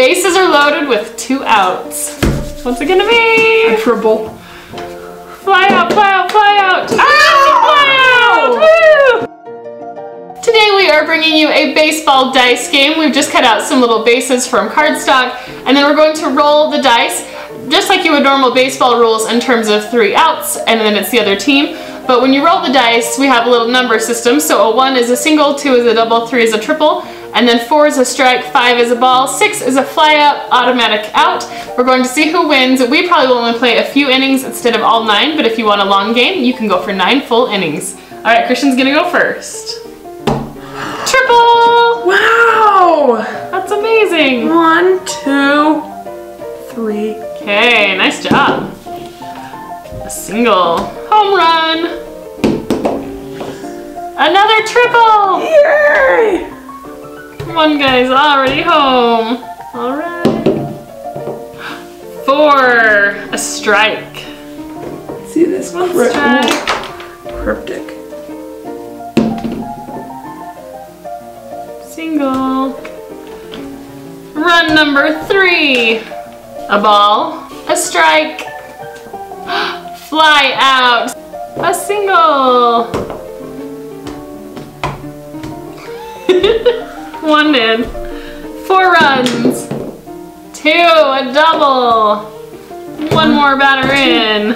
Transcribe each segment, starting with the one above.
Bases are loaded with 2 outs. What's it gonna be? A triple. Fly out, fly out, fly out! Ow! Fly out! Woo! Today we are bringing you a baseball dice game. We've just cut out some little bases from cardstock, and then we're going to roll the dice, just like you would normal baseball rules in terms of 3 outs, and then it's the other team. But when you roll the dice, we have a little number system. So a 1 is a single, 2 is a double, 3 is a triple, and then 4 is a strike, 5 is a ball, 6 is a fly out, automatic out. We're going to see who wins. We probably will only play a few innings instead of all 9, but if you want a long game, you can go for 9 full innings. All right, Christian's gonna go first. Triple! Wow! That's amazing. 1, 2, 3. Okay, nice job. A single. Home run. Another triple. Yay! One guy's already home. All right. 4. A strike. See this one? Strike. Cryptic. Single. Run number 3. A ball. A strike. Fly out. A single. 1 in. 4 runs. 2. A double. 1 more batter in.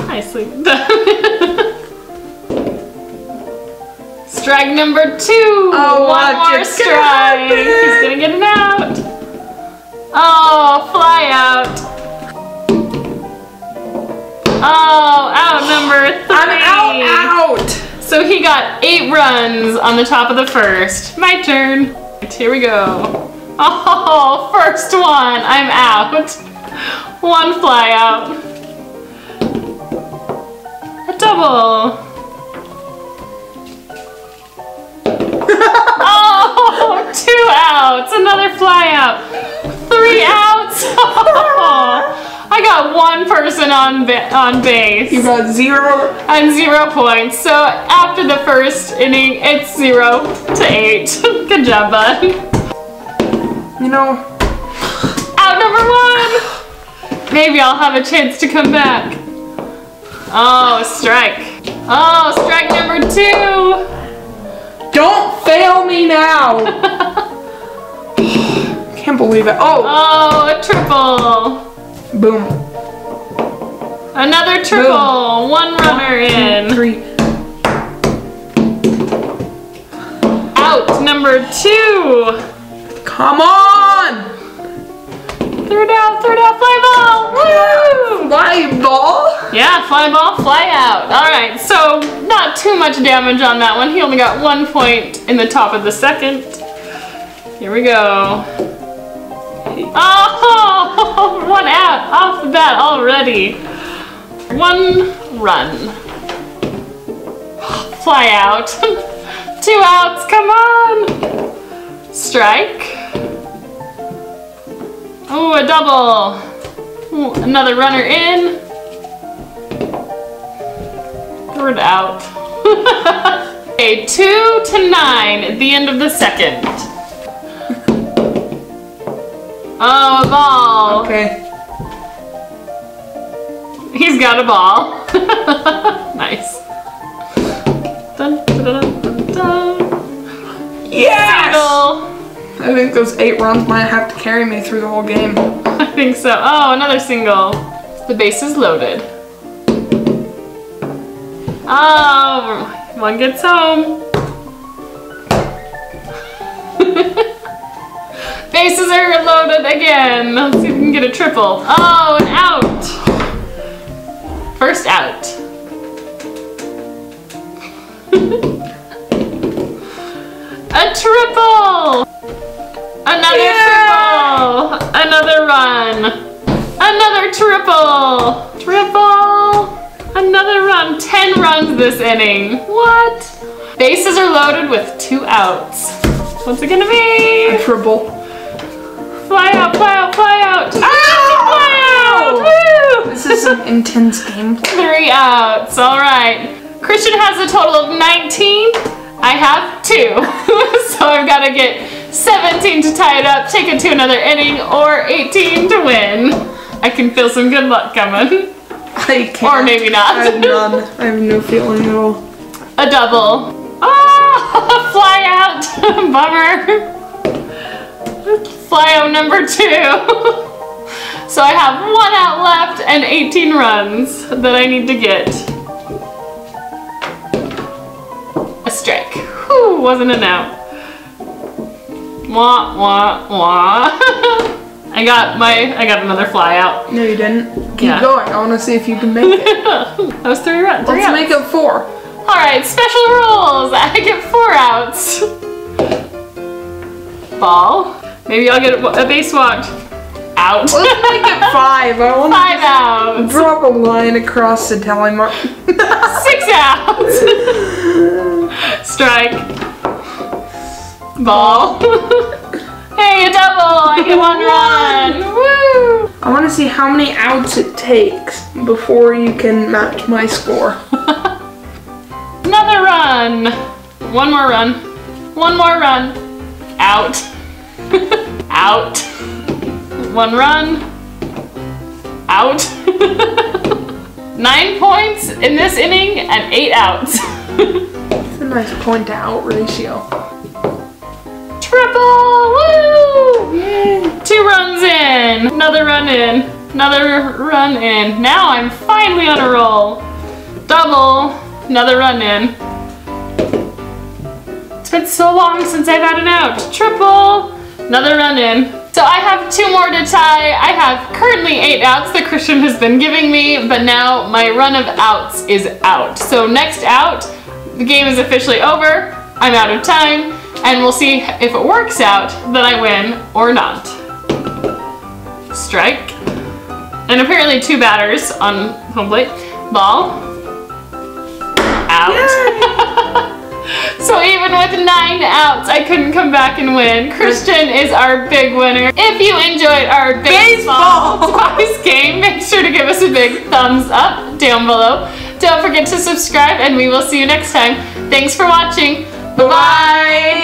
Nicely done. Strike number 2. Oh, 1 more strike. He's gonna get an out. Oh, fly out. Oh, out number 3. I'm out! So he got 8 runs on the top of the first. My turn. Here we go. Oh, first one. I'm out. 1 fly out. A double. Oh, 2 outs. Another fly out. 3 outs. Oh. I got 1 person on base. You got 0. And 0 points. So after the first inning, it's 0 to 8. Good job, bud. You know. Out number 1. Maybe I'll have a chance to come back. Oh, strike. Oh, strike number 2. Don't fail me now. Can't believe it. Oh. Oh, a triple. Boom. Another triple. Boom. 1 runner 1, 2, in. 3. Out number 2. Come on! Third out, fly ball. Woo! Fly ball? Yeah, fly ball, fly out. All right, so not too much damage on that one. He only got 1 point in the top of the second. Here we go. Oh, 1 out off the bat already. 1 run. Fly out. 2 outs, come on. Strike. Oh, a double. Ooh, another runner in. 3rd out. Okay, 2 to 9 at the end of the second. Oh, a ball. Okay. He's got a ball. Nice. Dun, dun, dun, dun, dun. Yes! Single. I think those 8 runs might have to carry me through the whole game. I think so. Oh, another single. The base is loaded. Oh, 1 gets home. Bases are loaded again. Let's see if we can get a triple. Oh, an out. First out. A triple. Another triple. Another run. Another triple. Triple. Another run. 10 runs this inning. What? Bases are loaded with 2 outs. What's it gonna be? A triple. Fly out, fly out, fly out. Ow! Fly out. Woo! This is an intense gameplay. 3 outs. All right. Christian has a total of 19. I have 2. So I've got to get 17 to tie it up, take it to another inning, or 18 to win. I can feel some good luck coming. I can't. Or maybe not. I have none. I have no feeling at all. A double. Oh, fly out. Bummer. Fly out number 2. So I have 1 out left and 18 runs that I need to get. A strike. Whew, wasn't an out. Wah, wah, wah. I got another fly out. No, you didn't. Keep going. I want to see if you can make it. That was 3 runs. Let's make it 4. Alright, special rules. I get 4 outs. Ball. Maybe I'll get a base walk. Out. Let's make it 5. I want 5 outs. Drop a line across the tally mark. 6 outs. Strike. Ball. Hey, a double. I get 1 run. Woo! I want to see how many outs it takes before you can match my score. Another run. 1 more run. 1 more run. Out. Out. 1 run. Out. 9 points in this inning and 8 outs. It's a nice point to out ratio. Triple! Woo! Yay. 2 runs in. Another run in. Another run in. Now I'm finally on a roll. Double. Another run in. It's been so long since I've had an out. Triple. Another run in. So I have 2 more to tie. I have currently 8 outs that Christian has been giving me, but now my run of outs is out. So next out, the game is officially over. I'm out of time, and we'll see if it works out that I win or not. Strike. And apparently 2 batters on home plate. Ball. Out. So even with 9 outs, I couldn't come back and win. Christian is our big winner. If you enjoyed our baseball dice game, make sure to give us a big thumbs up down below. Don't forget to subscribe, and we will see you next time. Thanks for watching. Bye-bye.